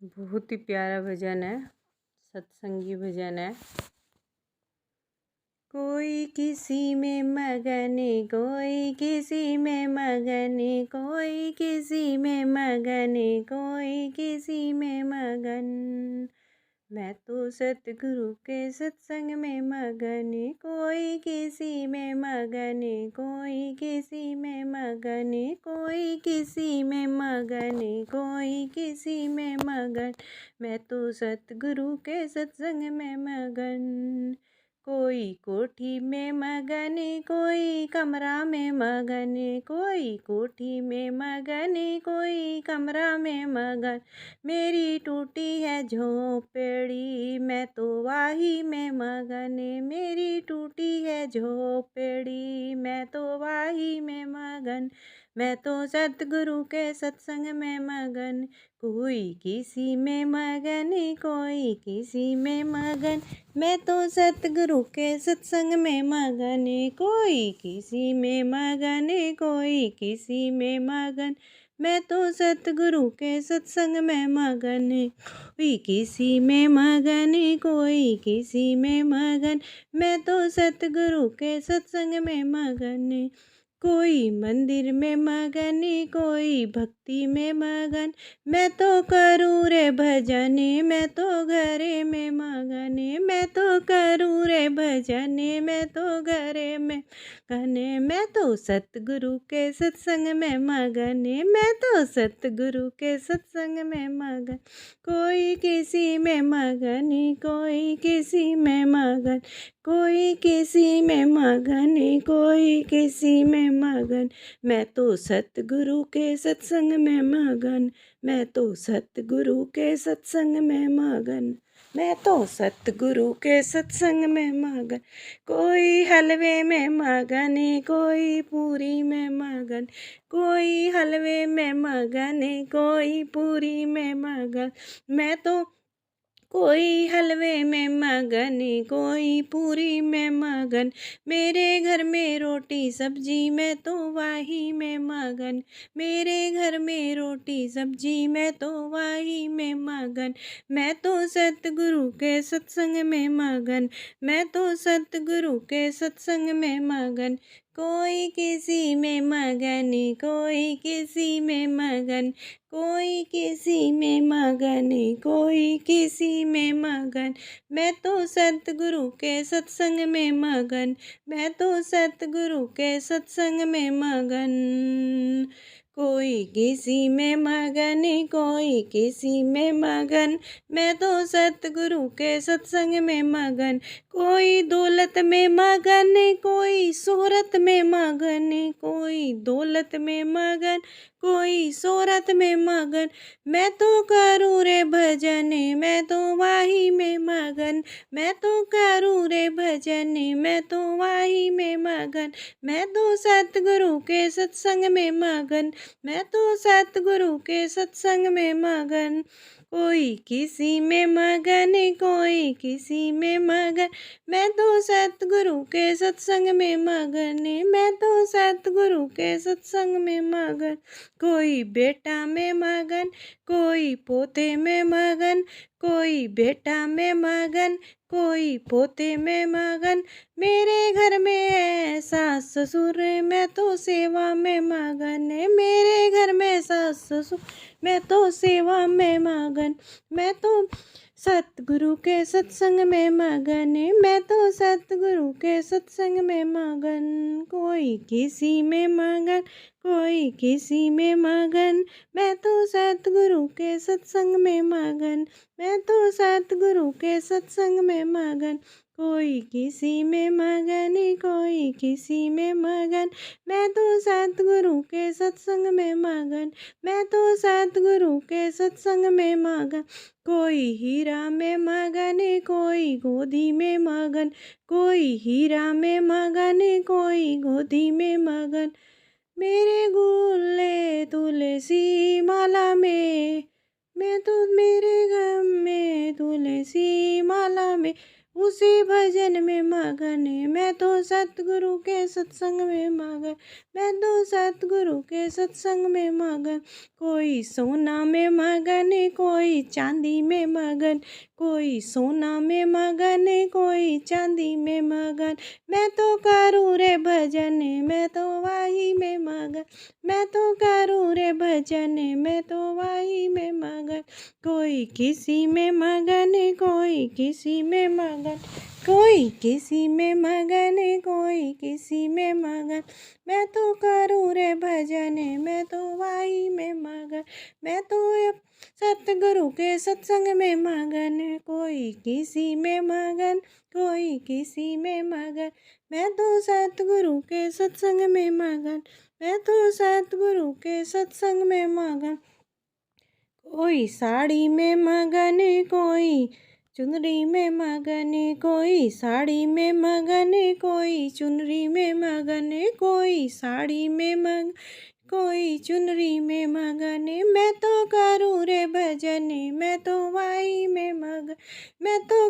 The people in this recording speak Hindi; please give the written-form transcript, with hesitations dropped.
बहुत ही प्यारा भजन है, सत्संगी भजन है। कोई किसी में मगन, कोई किसी में मगन, कोई किसी में मगन, कोई किसी में मगन। मैं तो सतगुरु के सत्संग में मगन, कोई किसी में मगन, कोई किसी में मगन, कोई किसी में मगन, कोई किसी में मगन। मैं तो सतगुरु के सत्संग में मगन। कोई कोठी में मगन, कोई कमरा में मगन, कोई कोठी में मगन, कोई कमरा में मगन। मेरी टूटी है झोपड़ी, मैं तो वाही में मगन, मेरी टूटी है झोपड़ी, मैं तो वाही में मगन। मैं तो सतगुरु के सत्संग में मगन। कोई किसी में मगन, कोई किसी में मगन। मैं तो सतगुरु के सत्संग में मगन, कोई किसी में मगन, कोई किसी में मगन। मैं तो सतगुरु के सत्संग में मगन, कोई किसी में मगन, कोई किसी में मगन। मैं तो सतगुरु के सत्संग में मगन। कोई मंदिर में मगन, कोई भक्ति में मगन। मैं तो करूँ रे भजन, मैं तो घरे में मगन, मैं तो करूँ रे भजन, मैं तो घरे में मगन। मैं तो सतगुरु के सत्संग में मगन, मैं तो सतगुरु के सत्संग में मगन। कोई किसी में मगन, कोई किसी में मगन, कोई किसी में मगन, कोई किसी में मगन। मैं तो सतगुरु के सत्संग में मगन, मैं तो सतगुरु के सत्संग में मगन, मैं तो सतगुरु के सत्संग में मगन। कोई हलवे में मगन, कोई पूरी में मगन, कोई हलवे में मगन, कोई पूरी में मगन। मैं तो कोई हलवे में मगन, कोई पूरी में मगन। मेरे घर में रोटी सब्जी, मैं तो वाही में मगन, मेरे घर में रोटी सब्जी, मैं तो वाही में मगन। मैं तो सतगुरु के सत्संग में मगन, मैं तो सतगुरु के सत्संग में मगन। कोई किसी में मगन, कोई किसी में मगन, कोई किसी में मगन, कोई किसी में मगन। मैं तो सतगुरु के सत्संग में मगन, मैं तो सतगुरु के सत्संग में मगन। कोई किसी में मगन, कोई किसी में मगन। मैं तो सतगुरु के सत्संग में मगन। कोई दौलत में मगन, कोई शोहरत में मगन, कोई दौलत में मगन, कोई शोहरत में मगन। मैं तो करूँ रे भजन, मैं तो वाही में मगन, मैं तो करूँ रे भजन, मैं तो वाही में मगन। मैं तो सतगुरु के सत्संग में मगन, मैं तो सतगुरु के सत्संग में मगन। कोई किसी में मगन, कोई किसी में मगन। मैं तो सतगुरु के सत्संग में मगन, मैं तो सतगुरु के सत्संग में मगन। कोई बेटा में मगन, कोई पोते में मगन, कोई बेटा में मगन, कोई पोते में मगन। मेरे घर में है सास ससुर, मैं तो सेवा में मगन, मेरे घर में सास ससुर, मैं तो सेवा में मगन। मैं तो सतगुरु के सत्संग में मगन, मैं तो सतगुरु के सत्संग में मगन। कोई किसी में मगन, कोई किसी में मगन। मैं तो सतगुरु के सत्संग में मगन, मैं तो सतगुरु के सत्संग में मगन। कोई किसी में मगन, कोई किसी में मगन। मैं तो सतगुरु के सत्संग में मगन, मैं तो सतगुरु के सत्संग में मगन। कोई हीरा में मगन, कोई गोदी में मगन, कोई हीरा में मगन, कोई गोदी में मगन। मेरे गुल्ले तुलसी माला में, मैं तो मेरे गम में तुलसी माला में। उसी भजन में मगन, मैं तो सतगुरु के सत्संग में मगन, मैं तो सतगुरु के सत्संग में मगन। कोई सोना में मगन, कोई चांदी में मगन, कोई सोना में मगन, कोई चांदी में मगन। मैं तो करूँ रे भजन, मैं तो वाही में मगन, मैं तो करूँ रे भजन, मैं तो वाही में मगन। कोई किसी में मगन, कोई किसी में मगन, कोई किसी में मगन, कोई किसी में मगन। मैं तो करूँ रे भजन, मैं तो वाही में मगन, मैं तो सतगुरु के सत्संग में मगन। कोई किसी में मगन, कोई किसी में मगन। मैं तो सतगुरु के सत्संग में मगन, मैं तो सतगुरु के सत्संग में मगन। कोई साड़ी में मगन, कोई चुनरी में मगन, कोई साड़ी में मगन, कोई चुनरी में मगन, कोई साड़ी में मगन, कोई चुनरी में मगन। मैं तो करूँ रे भजन, मैं तो वाही में मगन, मैं तो